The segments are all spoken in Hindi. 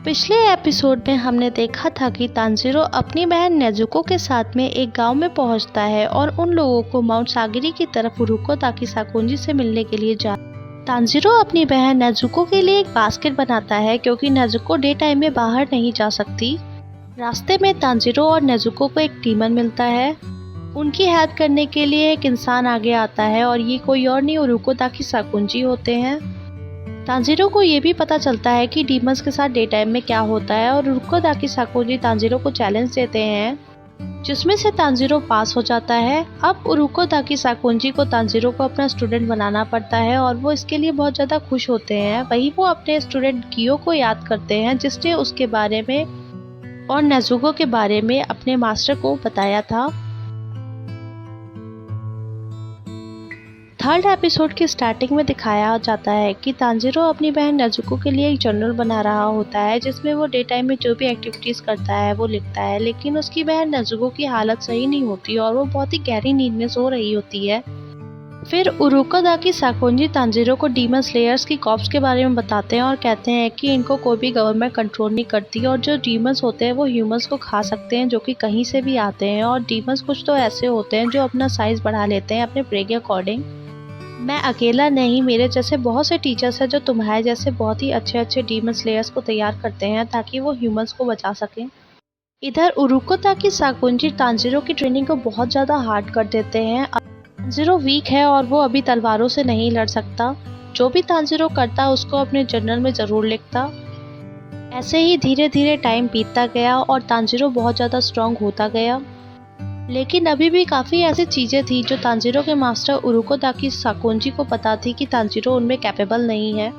पिछले एपिसोड में हमने देखा था कि तांजीरो अपनी बहन नेजुको के साथ में एक गांव में पहुंचता है और उन लोगों को माउंट सागिरी की तरफ उरुको ताकी साकुंजी से मिलने के लिए जा। तांजीरो अपनी बहन नेजुको के लिए एक बास्केट बनाता है क्योंकि नेजुको डे टाइम में बाहर नहीं जा सकती। रास्ते में तांजीरो और नेजुको को एक डीमन मिलता है। उनकी हेल्प करने के लिए एक इंसान आगे आता है और ये कोई और नहीं उरुको ताकी साकुंजी होते हैं। तांजीरो को ये भी पता चलता है कि डीमंस के साथ डे टाइम में क्या होता है और उरुको ताकी साकुंजी तांजीरो को चैलेंज देते हैं जिसमें से तांजीरो पास हो जाता है। अब उरुको ताकी साकुंजी को तांजीरो को अपना स्टूडेंट बनाना पड़ता है और वो इसके लिए बहुत ज़्यादा खुश होते हैं। वहीं वो अपने स्टूडेंट कियो को याद करते हैं जिसने उसके बारे में और नेजुको के बारे में अपने मास्टर को बताया था। थर्ड एपिसोड की स्टार्टिंग में दिखाया जाता है कि तांजीरो अपनी बहन नेजुको के लिए एक जर्नल बना रहा होता है जिसमें वो डे टाइम में जो भी एक्टिविटीज़ करता है वो लिखता है, लेकिन उसकी बहन नेजुको की हालत सही नहीं होती और वो बहुत ही गहरी नींद में सो रही होती है। फिर उरुको ताकी साकुंजी तांजीरो को डीमन स्लेयर्स की कॉप्स के बारे में बताते हैं और कहते हैं कि इनको कोई भी गवर्नमेंट कंट्रोल नहीं करती और जो डीमंस होते हैं वो ह्यूमंस को खा सकते हैं जो कि कहीं से भी आते हैं। और डीमंस कुछ तो ऐसे होते हैं जो अपना साइज़ बढ़ा लेते हैं अपने प्रे के अकॉर्डिंग। मैं अकेला नहीं, मेरे जैसे बहुत से टीचर्स हैं जो तुम्हारे जैसे बहुत ही अच्छे डीमन स्लेयर्स को तैयार करते हैं ताकि वो ह्यूमंस को बचा सकें। इधर उरुको ताकी साकुंजी तांजीरो की ट्रेनिंग को बहुत ज़्यादा हार्ड कर देते हैं। तांजीरो वीक है और वो अभी तलवारों से नहीं लड़ सकता। जो भी तांजीरो करता उसको अपने जर्नल में ज़रूर लिखता। ऐसे ही धीरे धीरे टाइम बीतता गया और तांजीरो बहुत ज़्यादा स्ट्रॉन्ग होता गया, लेकिन अभी भी काफ़ी ऐसी चीज़ें थी जो तांजीरो के मास्टर उरुको ताकी साकुंजी को पता थी कि तांजीरो उनमें कैपेबल नहीं है।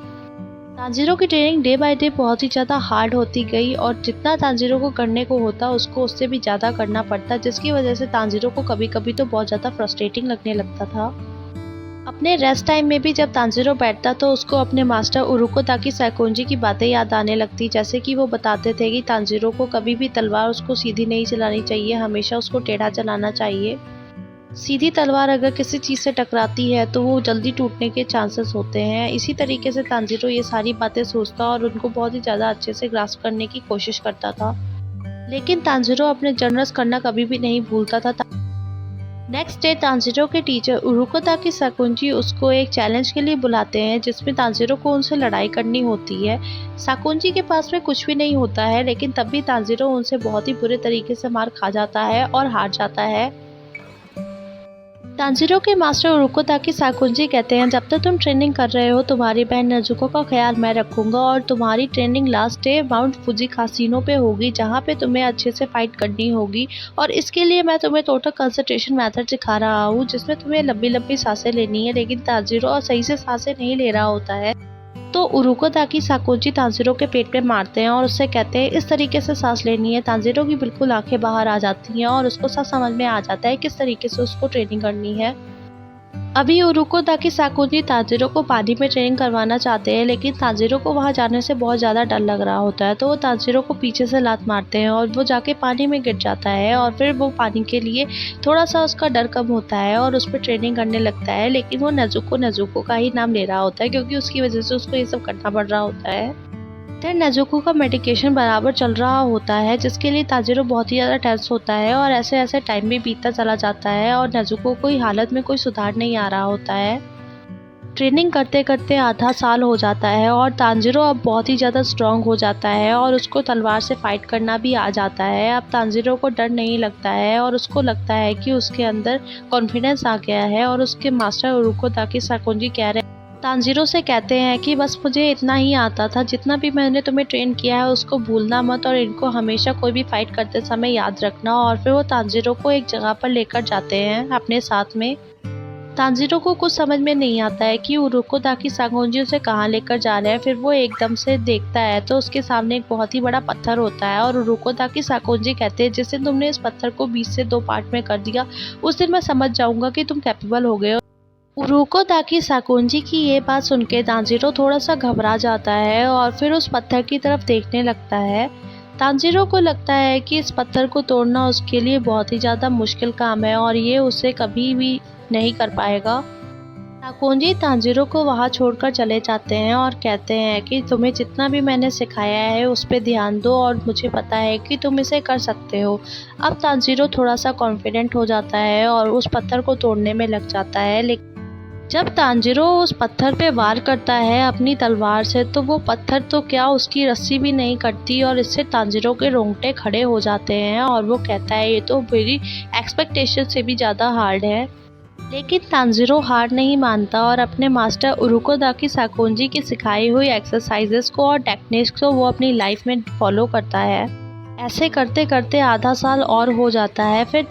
तांजीरो की ट्रेनिंग डे बाय डे बहुत ही ज़्यादा हार्ड होती गई और जितना तांजीरो को करने को होता उसको उससे भी ज़्यादा करना पड़ता, जिसकी वजह से तांजीरो को कभी कभी तो बहुत ज़्यादा फ्रस्ट्रेटिंग लगने लगता था। अपने रेस्ट टाइम में भी जब तांजीरो बैठता तो उसको अपने मास्टर उरुको ताकी साकुंजी की बातें याद आने लगती, जैसे कि वो बताते थे कि तांजीरो को कभी भी तलवार उसको सीधी नहीं चलानी चाहिए, हमेशा उसको टेढ़ा चलाना चाहिए। सीधी तलवार अगर किसी चीज़ से टकराती है तो वो जल्दी टूटने के चांसेस होते हैं। इसी तरीके से तांजीरो ये सारी बातें सोचता और उनको बहुत ही ज़्यादा अच्छे से ग्रास्प करने की कोशिश करता था, लेकिन तांजीरो अपने जर्नल्स करना कभी भी नहीं भूलता था। नेक्स्ट डे तांजीरो के टीचर उरुको ताकी साकुंजी उसको एक चैलेंज के लिए बुलाते हैं जिसमें तांजीरो को उनसे लड़ाई करनी होती है। साकुंजी के पास में कुछ भी नहीं होता है, लेकिन तब भी तांजीरो उनसे बहुत ही बुरे तरीके से मार खा जाता है और हार जाता है। तांजीरो के मास्टर उरुको ताकी साकुंजी कहते हैं जब तक तुम ट्रेनिंग कर रहे हो तुम्हारी बहन नेजुको का ख्याल मैं रखूंगा और तुम्हारी training last day mount Fuji casino पे होगी जहाँ पे तुम्हें अच्छे से फाइट करनी होगी और इसके लिए मैं तुम्हें टोटल कंसंट्रेशन मेथड सिखा रहा हूँ जिसमें तुम्हें लंबी लंबी सांसें लेनी है। लेकिन तांजीरो सही से सांसें नहीं ले रहा होता है तो उरुको ताकी साकुंजी तांजीरो के पेट पे मारते हैं और उससे कहते हैं इस तरीके से सांस लेनी है। तांजीरो की बिल्कुल आंखें बाहर आ जाती हैं और उसको सब समझ में आ जाता है किस तरीके से उसको ट्रेनिंग करनी है। अभी उरुको ताकी साकुंजी तांजीरो को पानी में ट्रेनिंग करवाना चाहते हैं, लेकिन तांजीरो को वहां जाने से बहुत ज़्यादा डर लग रहा होता है तो वो तांजीरो को पीछे से लात मारते हैं और वो जाके पानी में गिर जाता है और फिर वो पानी के लिए थोड़ा सा उसका डर कम होता है और उस पर ट्रेनिंग करने लगता है। लेकिन वो नेजुको का ही नाम ले रहा होता है क्योंकि उसकी वजह से उसको ये सब करना पड़ रहा होता है। फिर नेजुको का मेडिकेशन बराबर चल रहा होता है जिसके लिए तांजीरो बहुत ही ज़्यादा टेंस होता है और ऐसे ऐसे टाइम भी बीतता चला जाता है और नेजुको की हालत में कोई सुधार नहीं आ रहा होता है। ट्रेनिंग करते करते आधा साल हो जाता है और तांजीरो अब बहुत ही ज़्यादा स्ट्रांग हो जाता है और उसको तलवार से फाइट करना भी आ जाता है। अब तांजीरो को डर नहीं लगता है और उसको लगता है कि उसके अंदर कॉन्फिडेंस आ गया है और उसके मास्टर उरुको ताकी साकुंजी कह रहे हैं तांजीरो से कहते हैं कि बस मुझे इतना ही आता था, जितना भी मैंने तुम्हें ट्रेन किया है उसको भूलना मत और इनको हमेशा कोई भी फाइट करते समय याद रखना। और फिर वो तांजीरो को एक जगह पर लेकर जाते हैं अपने साथ में। तांजीरो को कुछ समझ में नहीं आता है कि उरुको ताकी साकुंजी उसे कहाँ लेकर जा रहे हैं। फिर वो एकदम से देखता है तो उसके सामने एक बहुत ही बड़ा पत्थर होता है और उरुको ताकी साकुंजी कहते हैं जिस दिन तुमने इस पत्थर को 20 से 2 पार्ट में कर दिया उस दिन मैं समझ जाऊंगा कि तुम कैपेबल हो गए हो। उरुको ताकी साकुंजी की ये बात सुनकर तांजीरो थोड़ा सा घबरा जाता है और फिर उस पत्थर की तरफ देखने लगता है। तांजीरो को लगता है कि इस पत्थर को तोड़ना उसके लिए बहुत ही ज़्यादा मुश्किल काम है और ये उसे कभी भी नहीं कर पाएगा। ताकोंजी तांजीरो को वहाँ छोड़कर चले जाते हैं और कहते हैं कि तुम्हें जितना भी मैंने सिखाया है उस पे ध्यान दो और मुझे पता है कि तुम इसे कर सकते हो। अब तांजीरो थोड़ा सा कॉन्फिडेंट हो जाता है और उस पत्थर को तोड़ने में लग जाता है, लेकिन जब तांजीरो उस पत्थर पे वार करता है अपनी तलवार से तो वो पत्थर तो क्या उसकी रस्सी भी नहीं कटती और इससे तांजीरो के रोंगटे खड़े हो जाते हैं और वो कहता है ये तो मेरी एक्सपेक्टेशन से भी ज़्यादा हार्ड है। लेकिन तांजीरो हार नहीं मानता और अपने मास्टर उरुकोदाकी साकोंजी की सिखाई हुई एक्सरसाइजेस को और टेक्निक्स को वो अपनी लाइफ में फॉलो करता है। ऐसे करते करते आधा साल और हो जाता है। फिर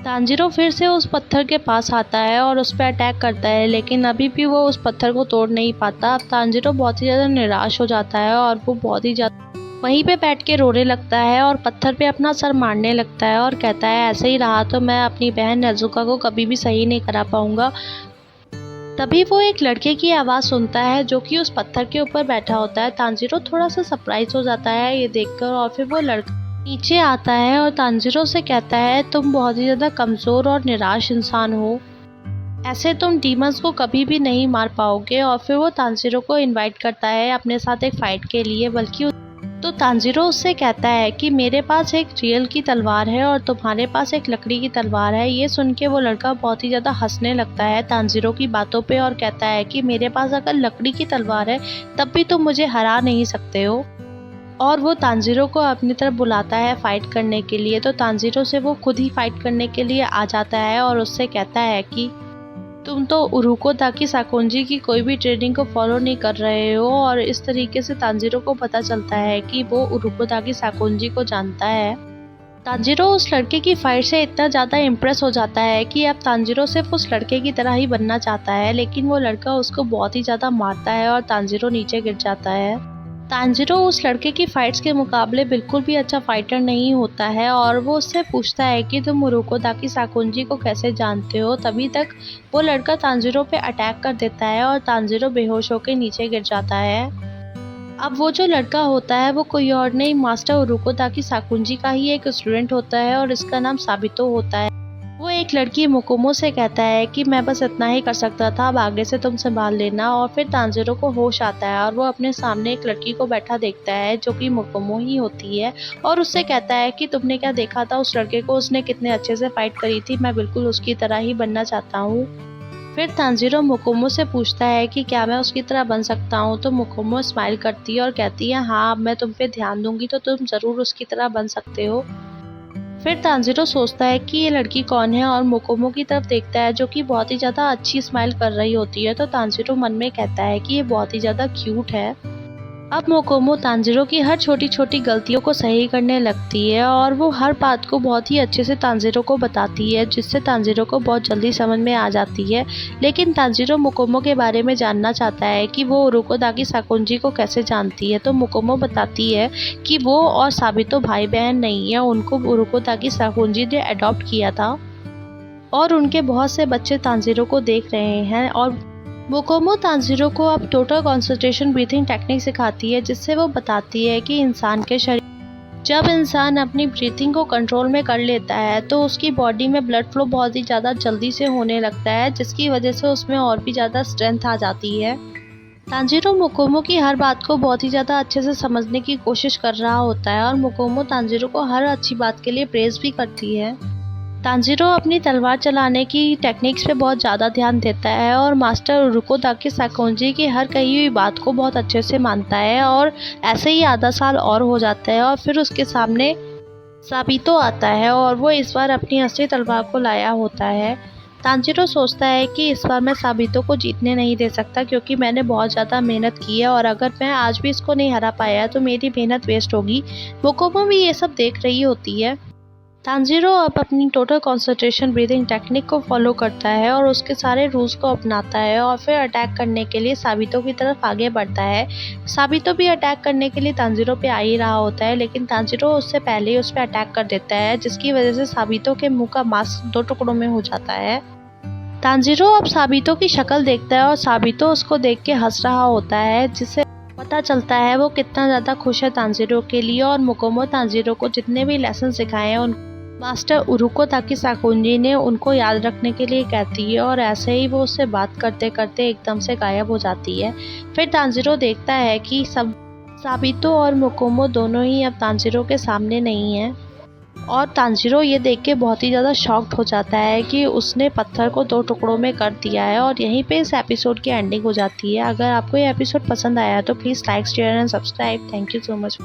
तांजीरो फिर से उस पत्थर के पास आता है और उस पर अटैक करता है, लेकिन अभी भी वो उस पत्थर को तोड़ नहीं पाता। अब तांजीरो बहुत ही ज़्यादा निराश हो जाता है और वो बहुत ही ज़्यादा वहीं पे बैठ के रोने लगता है और पत्थर पे अपना सर मारने लगता है और कहता है ऐसे ही रहा तो मैं अपनी बहन नेजुका को कभी भी सही नहीं करा पाऊंगा। तभी वो एक लड़के की आवाज़ सुनता है जो कि उस पत्थर के ऊपर बैठा होता है। तांजीरो थोड़ा सा सरप्राइज हो जाता है ये देखकर और फिर वो लड़का नीचे आता है और तांजीरो से कहता है तुम बहुत ही ज़्यादा कमज़ोर और निराश इंसान हो, ऐसे तुम डीमंस को कभी भी नहीं मार पाओगे। और फिर वो तांजीरो को इनवाइट करता है अपने साथ एक फ़ाइट के लिए, बल्कि तो तांजीरो उससे कहता है कि मेरे पास एक रियल की तलवार है और तुम्हारे पास एक लकड़ी की तलवार है। ये सुन के वो लड़का बहुत ही ज़्यादा हंसने लगता है तांजीरो की बातों पे और कहता है कि मेरे पास अगर लकड़ी की तलवार है तब भी तुम मुझे हरा नहीं सकते हो। और वो तांजीरो को अपनी तरफ बुलाता है फ़ाइट करने के लिए, तो तांजीरो से वो खुद ही फ़ाइट करने के लिए आ जाता है और उससे कहता है कि तुम तो उरुकोदाकी साकोंजी की कोई भी ट्रेनिंग को फॉलो नहीं कर रहे हो। और इस तरीके से तांजीरो को पता चलता है कि वो उरुकोदाकी साकोंजी को जानता है। तांजीरो उस लड़के की फाइट से इतना ज़्यादा इम्प्रेस हो जाता है कि अब तांजीरो सिर्फ उस लड़के की तरह ही बनना चाहता है, लेकिन वो लड़का उसको बहुत ही ज़्यादा मारता है और तांजीरो नीचे गिर जाता है। तांजीरो उस लड़के की फाइट्स के मुकाबले बिल्कुल भी अच्छा फाइटर नहीं होता है और वो उससे पूछता है कि तुम उरुकोदाकी साकोंजी को कैसे जानते हो। तभी तक वो लड़का तांजीरो पे अटैक कर देता है और तांजीरो बेहोश होकर नीचे गिर जाता है। अब वो जो लड़का होता है वो कोई और नहीं, मास्टर उरुकोदाकी साकोंजी का ही एक स्टूडेंट होता है और इसका नाम साबितो होता है। वो एक लड़की मोकोमो से कहता है कि मैं बस इतना ही कर सकता था, अब आगे से तुम संभाल लेना। और फिर तांजीरो को होश आता है और वो अपने सामने एक लड़की को बैठा देखता है जो कि मोकोमो ही होती है और उससे कहता है कि तुमने क्या देखा था उस लड़के को, उसने कितने अच्छे से फाइट करी थी, मैं बिल्कुल उसकी तरह ही बनना चाहता हूँ। फिर तांजीरो मोकोमो से पूछता है कि क्या मैं उसकी तरह बन सकता हूँ, तो मोकोमो स्माइल करती है और कहती है हाँ, अब मैं तुम पे ध्यान दूंगी तो तुम ज़रूर उसकी तरह बन सकते हो। फिर तांजीरो सोचता है कि ये लड़की कौन है और मोकोमो की तरफ देखता है जो कि बहुत ही ज़्यादा अच्छी स्माइल कर रही होती है, तो तांजीरो मन में कहता है कि ये बहुत ही ज़्यादा क्यूट है। अब मोकोमो तांजीरो की हर छोटी छोटी गलतियों को सही करने लगती है और वो हर बात को बहुत ही अच्छे से तांजीरो को बताती है, जिससे तांजीरो को बहुत जल्दी समझ में आ जाती है। लेकिन तांजीरो मोकोमो के बारे में जानना चाहता है कि वो उरुकोदाकी साकोंजी को कैसे जानती है, तो मोकोमो बताती है कि वो और साबितो भाई बहन नहीं है, उनको उरुकोदाकी साकोंजी ने अडॉप्ट किया था और उनके बहुत से बच्चे तांजीरो को देख रहे हैं। और मोकोमो तांजीरो को अब टोटल कंसंट्रेशन ब्रीथिंग टेक्निक सिखाती है, जिससे वो बताती है कि इंसान के शरीर जब इंसान अपनी ब्रीथिंग को कंट्रोल में कर लेता है तो उसकी बॉडी में ब्लड फ्लो बहुत ही ज़्यादा जल्दी से होने लगता है, जिसकी वजह से उसमें और भी ज़्यादा स्ट्रेंथ आ जाती है। तांजीरो मोकोमो की हर बात को बहुत ही ज़्यादा अच्छे से समझने की कोशिश कर रहा होता है और मोकोमो तांजीरो को हर अच्छी बात के लिए प्रेज भी करती है। तांजीरो अपनी तलवार चलाने की टेक्निक्स पे बहुत ज़्यादा ध्यान देता है और मास्टर उरुकोदाकी साकोंजी की हर कही हुई बात को बहुत अच्छे से मानता है। और ऐसे ही आधा साल और हो जाता है और फिर उसके सामने साबितो आता है और वो इस बार अपनी असली तलवार को लाया होता है। तांजीरो सोचता है कि इस बार मैं साबितो को जीतने नहीं दे सकता, क्योंकि मैंने बहुत ज़्यादा मेहनत की है और अगर मैं आज भी इसको नहीं हरा पाया तो मेरी मेहनत वेस्ट होगी। मोकोमो भी ये सब देख रही होती है। तांजीरो अब अपनी टोटल कंसंट्रेशन ब्रीदिंग टेक्निक को फॉलो करता है और उसके सारे रूल्स को अपनाता है और फिर अटैक करने के लिए साबितो की तरफ आगे बढ़ता है। साबितो भी अटैक करने के लिए तांजीरो पे आ ही रहा होता है, लेकिन तांजीरो उससे पहले ही उस पर अटैक कर देता है, जिसकी वजह से साबितो के मुंह का मांस 2 टुकड़ों में हो जाता है। तांजीरो अब साबितो की शक्ल देखता है और साबितो उसको देख के हंस रहा होता है, जिससे पता चलता है वो कितना ज़्यादा खुश है तांजीरो के लिए। और मोकोमो तांजीरो को जितने भी लेसन सिखाए हैं मास्टर उरुको ताकी साकुंजी ने उनको याद रखने के लिए कहती है और ऐसे ही वो उससे बात करते करते एकदम से गायब हो जाती है। फिर तांजीरो देखता है कि सब साबितो और मोकोमो दोनों ही अब तांजीरो के सामने नहीं हैं और तांजीरो ये देख के बहुत ही ज़्यादा शॉक्ड हो जाता है कि उसने पत्थर को 2 टुकड़ों में कर दिया है और यहीं पे इस एपिसोड की एंडिंग हो जाती है। अगर आपको ये एपिसोड पसंद आया है तो please like share and subscribe. Thank you so much.